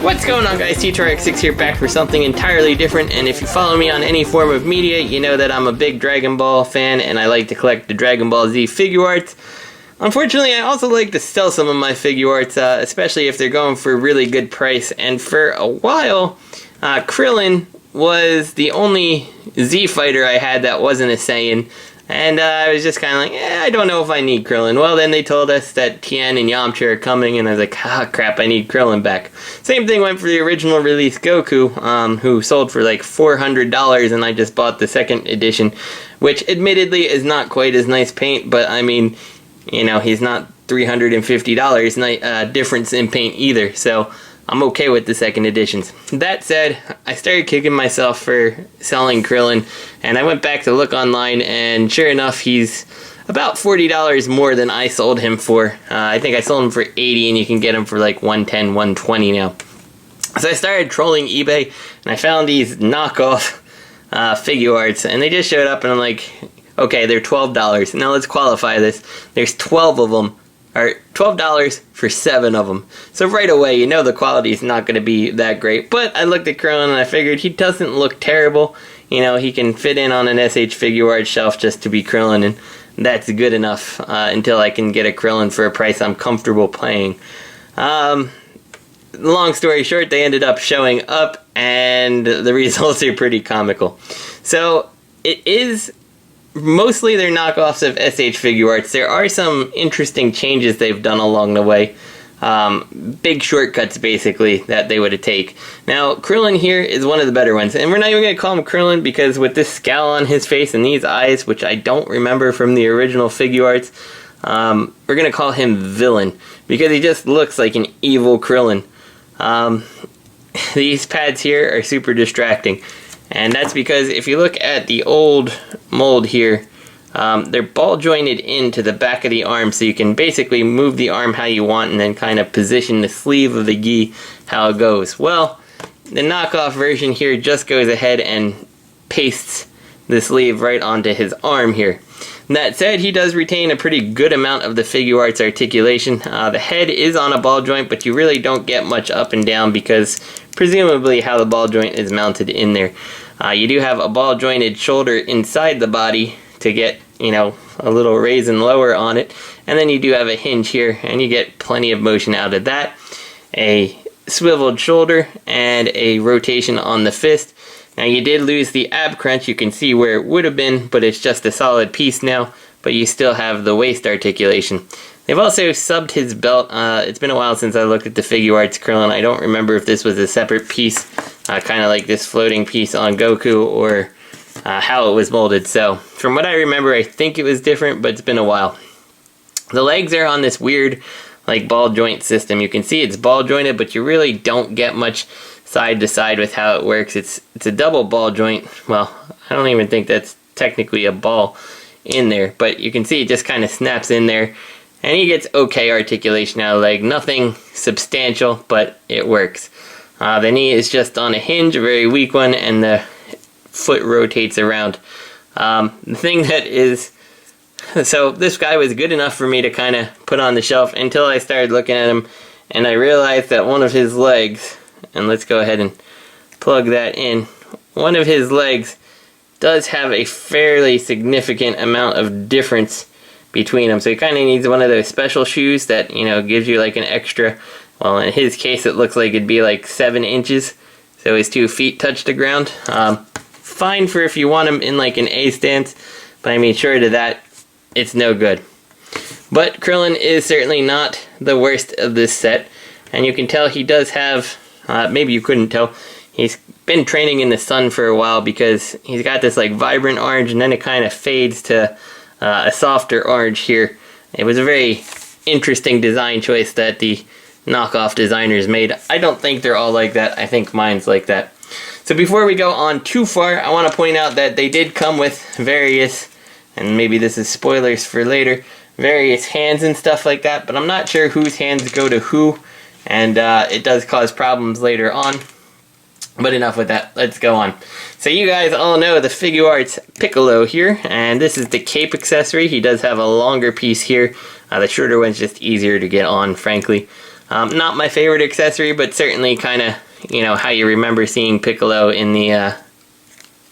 What's going on, guys? T2RX6 here, back for something entirely different, and if you follow me on any form of media, you know that I'm a big Dragon Ball fan and I like to collect the Dragon Ball Z Figuarts. Unfortunately, I also like to sell some of my Figuarts, especially if they're going for a really good price, and for a while, Krillin was the only Z fighter I had that wasn't a Saiyan. And I was just kind of like, I don't know if I need Krillin. Well, then they told us that Tien and Yamcha are coming, and I was like, crap, I need Krillin back. Same thing went for the original release Goku, who sold for like $400, and I just bought the second edition, which admittedly is not quite as nice paint, but I mean, you know, he's not $350 difference in paint either, so I'm okay with the second editions. That said, I started kicking myself for selling Krillin, and I went back to look online, and sure enough, he's about $40 more than I sold him for. I think I sold him for $80, and you can get him for like $110, $120 now. So I started trolling eBay, and I found these knockoff Figuarts, and they just showed up, and I'm like, okay, they're $12. Now let's qualify this. There's 12 of them. Or $12 for 7 of them. So right away, you know the quality is not going to be that great. But I looked at Krillin and I figured he doesn't look terrible. You know, he can fit in on an SH Figuarts shelf just to be Krillin, and that's good enough until I can get a Krillin for a price I'm comfortable paying. Long story short, they ended up showing up, and the results are pretty comical. So it is... mostly they're knockoffs of SH Figuarts. There are some interesting changes they've done along the way. Big shortcuts, basically, that they would take. Now, Krillin here is one of the better ones. And we're not even going to call him Krillin because with this scowl on his face and these eyes, which I don't remember from the original Figuarts, we're going to call him Villain because he just looks like an evil Krillin. These pads here are super distracting. And that's because if you look at the old mold here, they're ball jointed into the back of the arm, so you can basically move the arm how you want and then kind of position the sleeve of the gi how it goes. Well, the knockoff version here just goes ahead and pastes the sleeve right onto his arm here. That said, he does retain a pretty good amount of the Figuarts articulation. The head is on a ball joint, but you really don't get much up and down because presumably how the ball joint is mounted in there. You do have a ball jointed shoulder inside the body to get, you know, a little raise and lower on it. And then you do have a hinge here, and you get plenty of motion out of that. A swiveled shoulder and a rotation on the fist. Now you did lose the ab crunch, you can see where it would have been, but it's just a solid piece now, but you still have the waist articulation. They've also subbed his belt. It's been a while since I looked at the Figuarts Krillin. I don't remember if this was a separate piece, kind of like this floating piece on Goku, or how it was molded. So from what I remember, I think it was different, but it's been a while. The legs are on this weird like ball joint system. You can see it's ball jointed, but you really don't get much side to side with how it works. It's a double ball joint. Well, I don't even think that's technically a ball in there, but you can see it just kind of snaps in there, and he gets okay articulation out of the leg. Nothing substantial, but it works. The knee is just on a hinge, a very weak one, and the foot rotates around. The thing that is... So this guy was good enough for me to kind of put on the shelf until I started looking at him, and I realized that one of his legs... and let's go ahead and plug that in. One of his legs does have a fairly significant amount of difference between them. So he kind of needs one of those special shoes that, you know, gives you like an extra, well, in his case it looks like it'd be like 7 inches. So his 2 feet touch the ground. Fine for if you want him in like an A stance, but I mean short of that, it's no good. But Krillin is certainly not the worst of this set. And you can tell he does have... maybe you couldn't tell, he's been training in the sun for a while because he's got this like vibrant orange and then it kind of fades to a softer orange here. It was a very interesting design choice that the knockoff designers made. I don't think they're all like that. I think mine's like that. So before we go on too far, I want to point out that they did come with various, and maybe this is spoilers for later, various hands and stuff like that, but I'm not sure whose hands go to who. And it does cause problems later on. But enough with that, let's go on. So you guys all know the Figuarts Piccolo here, and this is the cape accessory. He does have a longer piece here. The shorter one's just easier to get on, frankly. Not my favorite accessory, but certainly kind of, you know, how you remember seeing Piccolo in the, at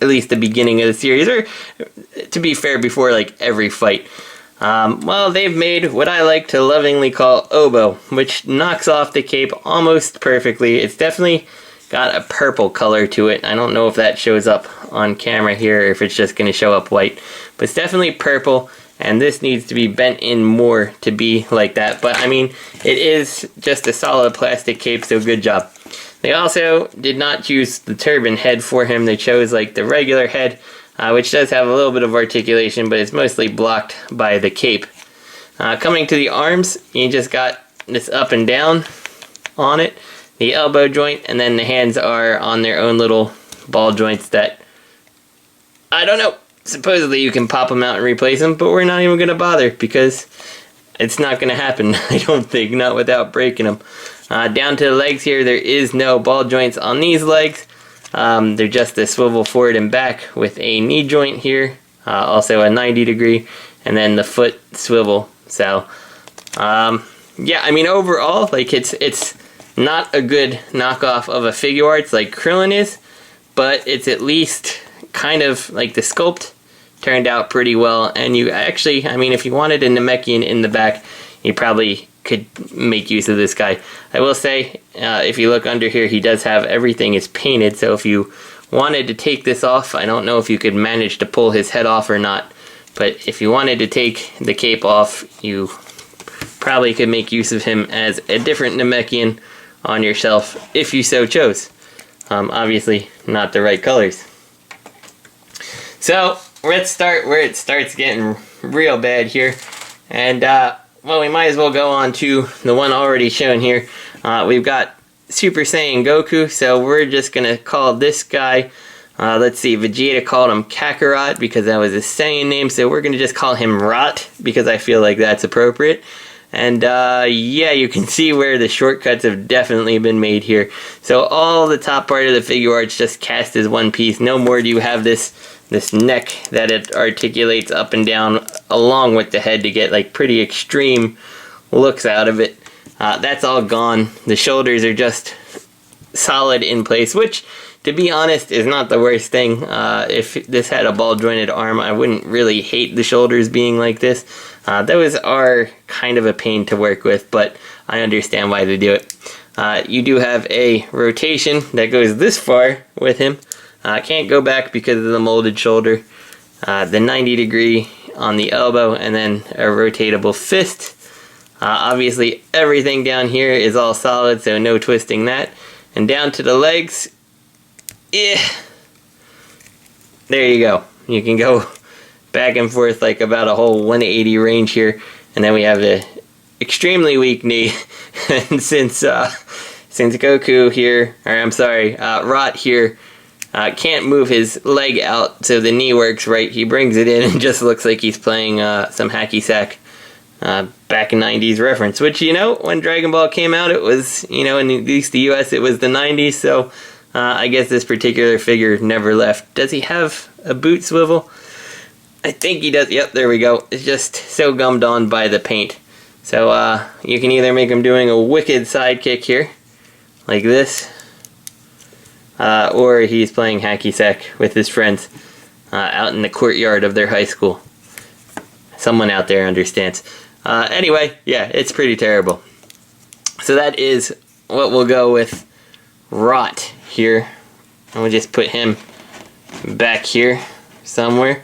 least the beginning of the series, or to be fair, before like every fight. Well, they've made what I like to lovingly call oboe, which knocks off the cape almost perfectly. It's definitely got a purple color to it. I don't know if that shows up on camera here, or if it's just going to show up white, but it's definitely purple, and this needs to be bent in more to be like that. But I mean, it is just a solid plastic cape, so good job. They also did not choose the turban head for him. They chose like the regular head, which does have a little bit of articulation, but it's mostly blocked by the cape. Coming to the arms, you just got this up and down on it, the elbow joint, and then the hands are on their own little ball joints that, I don't know, supposedly you can pop them out and replace them, but we're not even going to bother because it's not going to happen, I don't think, not without breaking them. Down to the legs here, there is no ball joints on these legs. They're just a swivel forward and back with a knee joint here, also a 90 degree, and then the foot swivel. So, yeah, I mean, overall, like, it's not a good knockoff of a Figuarts like Krillin is, but it's at least kind of like the sculpt turned out pretty well. And you actually, I mean, if you wanted a Namekian in the back, you probably could make use of this guy. I will say, if you look under here, he does have everything is painted, so if you wanted to take this off, I don't know if you could manage to pull his head off or not, but if you wanted to take the cape off, you probably could make use of him as a different Namekian on your shelf if you so chose. Obviously not the right colors. So let's start where it starts getting real bad here, and well, we might as well go on to the one already shown here. We've got Super Saiyan Goku, so we're just gonna call this guy, let's see, Vegeta called him Kakarot because that was his Saiyan name, so we're gonna just call him Rot because I feel like that's appropriate. And yeah, you can see where the shortcuts have definitely been made here. So all the top part of the Figuarts just cast as one piece. No more do you have this neck that it articulates up and down along with the head to get like pretty extreme looks out of it. That's all gone. The shoulders are just solid in place, which, to be honest, is not the worst thing. If this had a ball jointed arm, I wouldn't really hate the shoulders being like this. Those are kind of a pain to work with, but I understand why they do it. You do have a rotation that goes this far with him. Can't go back because of the molded shoulder. The 90 degree on the elbow, and then a rotatable fist. Obviously everything down here is all solid, so no twisting that. And down to the legs, there you go. You can go back and forth like about a whole 180 range here. And then we have the extremely weak knee. And since Goku here, or I'm sorry, Rot here, can't move his leg out so the knee works right, he brings it in and just looks like he's playing some hacky sack back in 90s reference, which, you know, when Dragon Ball came out, it was, you know, in at least the US, it was the 90s, so I guess this particular figure never left. Does he have a boot swivel? I think he does. Yep, there we go. It's just so gummed on by the paint. So you can either make him doing a wicked sidekick here, like this, or he's playing hacky sack with his friends out in the courtyard of their high school. Someone out there understands. Anyway, yeah, it's pretty terrible. So that is what we'll go with Rot here. And we'll just put him back here somewhere.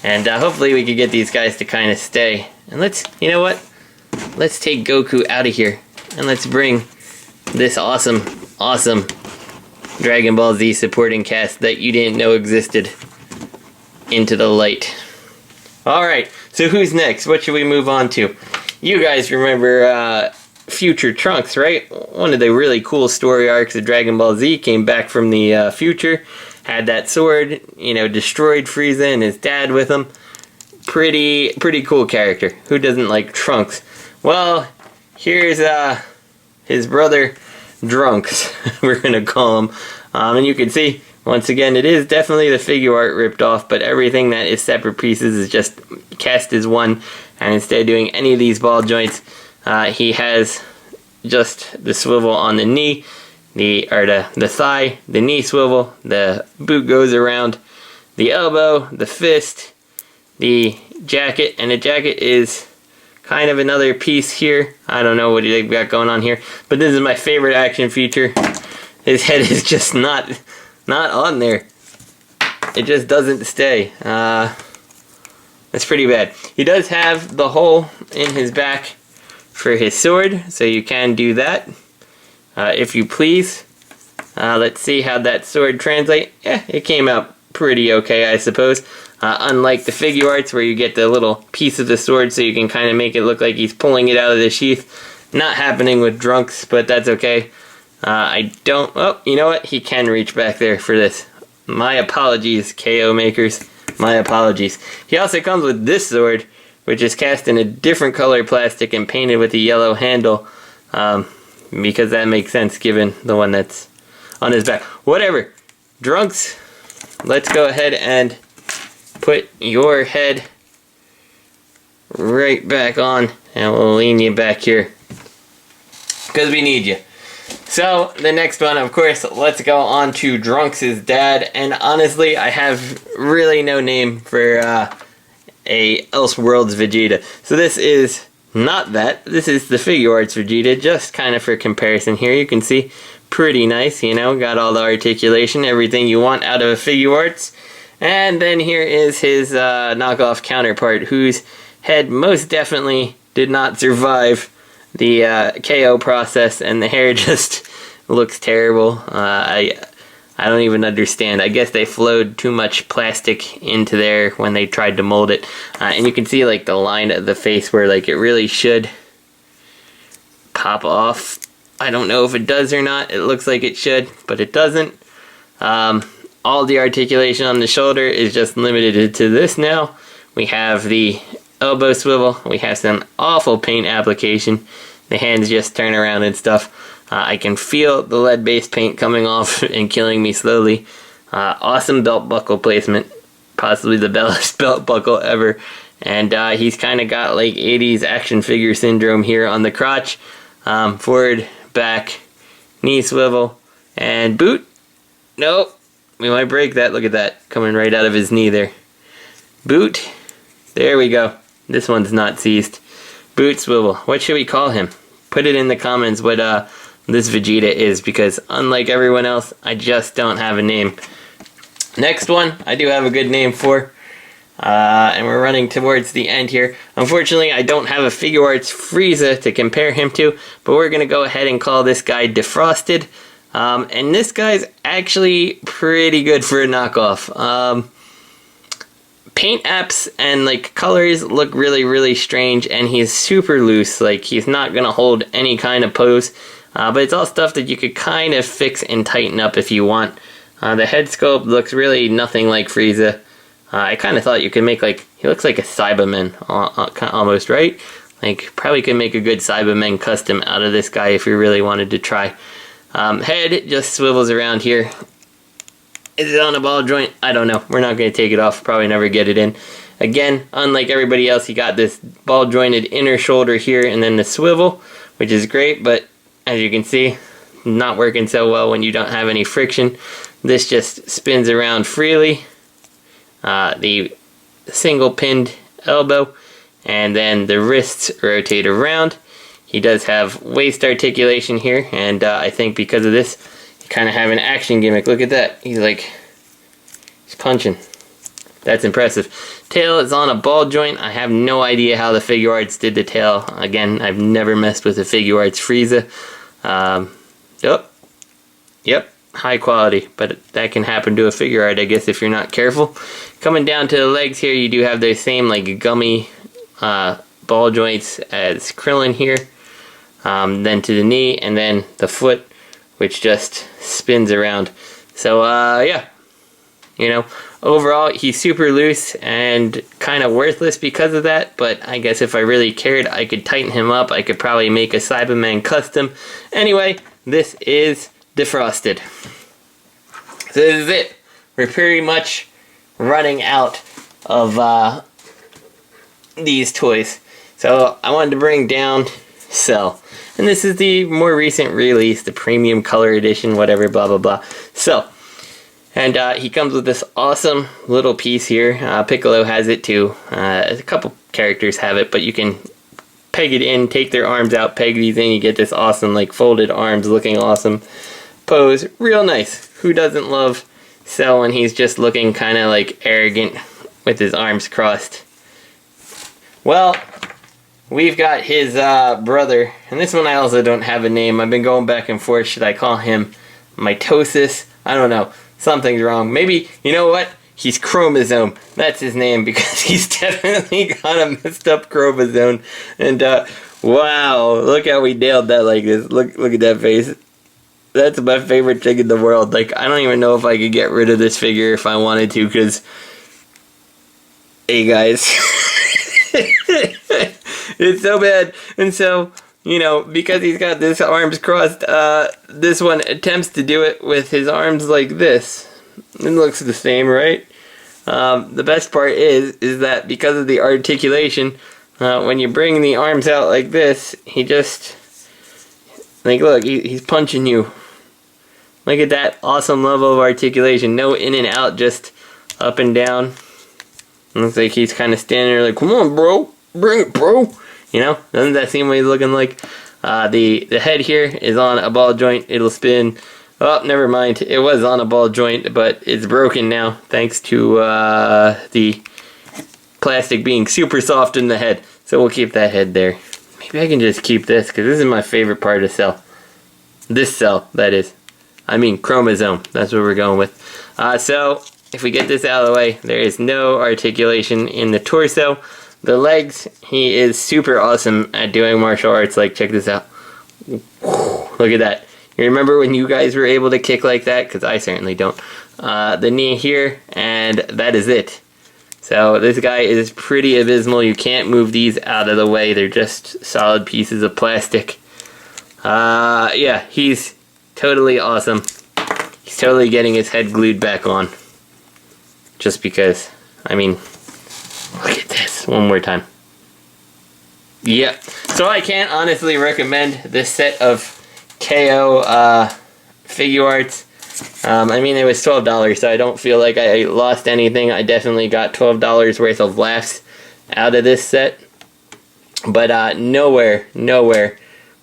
And hopefully we can get these guys to kind of stay. And let's, you know what? Let's take Goku out of here. And let's bring this awesome Dragon Ball Z supporting cast that you didn't know existed into the light. Alright, so who's next? What should we move on to? You guys remember Future Trunks, right? One of the really cool story arcs of Dragon Ball Z came back from the future. Had that sword, you know, destroyed Frieza and his dad with him. Pretty cool character. Who doesn't like Trunks? Well, here's his brother Drunks, we're gonna call him. And you can see, once again, it is definitely the Figuart ripped off, but everything that is separate pieces is just cast as one. And instead of doing any of these ball joints, he has just the swivel on the knee, the thigh, the knee swivel, the boot goes around the elbow, the fist, the jacket, and the jacket is kind of another piece here. I don't know what they've got going on here, but this is my favorite action feature. His head is just not on there. It just doesn't stay. That's pretty bad. He does have the hole in his back for his sword, so you can do that if you please. Let's see how that sword translates. Yeah, it came out pretty okay, I suppose. Unlike the Figuarts, where you get the little piece of the sword so you can kind of make it look like he's pulling it out of the sheath. Not happening with Drunks, but that's okay. I don't... Oh, you know what? He can reach back there for this. My apologies, KO makers. My apologies. He also comes with this sword, which is cast in a different color plastic and painted with a yellow handle. Because that makes sense given the one that's on his back. Whatever. Drunks, let's go ahead and put your head right back on, and we'll lean you back here because we need you. So the next one, of course, let's go on to Drunks' dad, and honestly I have really no name for a Elseworlds Vegeta. So this is not that. This is the Figuarts Vegeta, just kind of for comparison here. You can see pretty nice, you know, got all the articulation, everything you want out of a Figuarts. And then here is his knockoff counterpart, whose head most definitely did not survive the KO process, and the hair just looks terrible. I don't even understand. I guess they flowed too much plastic into there when they tried to mold it. And you can see like the line of the face where like it really should pop off. I don't know if it does or not. It looks like it should, but it doesn't. All the articulation on the shoulder is just limited to this now. We have the elbow swivel. We have some awful paint application. The hands just turn around and stuff. I can feel the lead-based paint coming off and killing me slowly. Awesome belt buckle placement. Possibly the best belt buckle ever. And he's kind of got like 80s action figure syndrome here on the crotch. Forward, back, knee swivel, and boot. Nope. We might break that. Look at that. Coming right out of his knee there. Boot. There we go. This one's not seized. Boot swivel. What should we call him? Put it in the comments what this Vegeta is, because unlike everyone else, I just don't have a name. Next one, I do have a good name for. And we're running towards the end here. Unfortunately, I don't have a Figuarts Frieza to compare him to, but we're going to go ahead and call this guy Defrosted. And this guy's actually pretty good for a knockoff. Paint apps and like colors look really strange, and he's super loose. Like, he's not gonna hold any kind of pose, but it's all stuff that you could kind of fix and tighten up if you want. The head sculpt looks really nothing like Frieza. I kind of thought you could make like, he looks like a Cyberman almost, right? Like, probably could make a good Cyberman custom out of this guy if you really wanted to try. Head just swivels around here. Is it on a ball joint? I don't know. We're not going to take it off. Probably never get it in. Again, unlike everybody else, he got this ball jointed inner shoulder here and then the swivel, which is great, but as you can see, not working so well when you don't have any friction. This just spins around freely. The single pinned elbow, and then the wrists rotate around. He does have waist articulation here, and I think because of this, you kind of have an action gimmick. Look at that. He's punching. That's impressive. Tail is on a ball joint. I have no idea how the Figuarts did the tail. Again, I've never messed with a Figuarts Frieza. Yep, high quality, but that can happen to a Figuart, I guess, if you're not careful. Coming down to the legs here, you do have those same like gummy ball joints as Krillin here. Then to the knee, and then the foot, which just spins around. So yeah, you know, overall he's super loose and kind of worthless because of that, but I guess if I really cared, I could tighten him up. I could probably make a Cyberman custom. Anyway, this is Defrosted. So this is it. We're pretty much running out of these toys. So I wanted to bring down Cell. And this is the more recent release, the premium color edition, whatever, blah, blah, blah. So, and he comes with this awesome little piece here. Piccolo has it too. A couple characters have it, but you can peg it in, take their arms out, peg these in, you get this awesome, like, folded arms looking awesome pose. Real nice. Who doesn't love Cell when he's just looking kind of, like, arrogant with his arms crossed? Well, we've got his brother, and this one I also don't have a name. I've been going back and forth. Should I call him Mitosis? I don't know. Something's wrong. Maybe, you know what? He's Chromosome. That's his name, because he's definitely got a messed up chromosome. And, wow, look how we nailed that like this. Look at that face. That's my favorite thing in the world. Like, I don't even know if I could get rid of this figure if I wanted to, because, hey guys, it's so bad. And so, you know, because he's got his arms crossed, this one attempts to do it with his arms like this. It looks the same, right? The best part is that because of the articulation, when you bring the arms out like this, he just, like, look, he's punching you. Look at that awesome level of articulation. No in and out, just up and down. Looks like he's kind of standing there like, come on, bro. Bring it, bro. You know, doesn't that seem what he's looking like? The head here is on a ball joint. It'll spin. Oh, never mind. It was on a ball joint, but it's broken now thanks to the plastic being super soft in the head. So we'll keep that head there. Maybe I can just keep this, because this is my favorite part of Cell. This Cell, that is. I mean, Chromosome. That's what we're going with. So, if we get this out of the way, there is no articulation in the torso. The legs, he is super awesome at doing martial arts. Like, check this out. Look at that. You remember when you guys were able to kick like that? Because I certainly don't. The knee here, and that is it. So this guy is pretty abysmal. You can't move these out of the way. They're just solid pieces of plastic. Yeah, he's totally awesome. He's totally getting his head glued back on. Just because, I mean, look at this one more time. Yep. So I can't honestly recommend this set of KO Figuarts. I mean, it was $12, so I don't feel like I lost anything. I definitely got $12 worth of laughs out of this set. But nowhere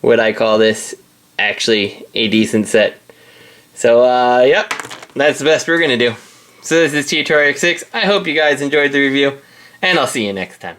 would I call this actually a decent set. So, yep, that's the best we're going to do. So this is T2RX6. I hope you guys enjoyed the review, and I'll see you next time.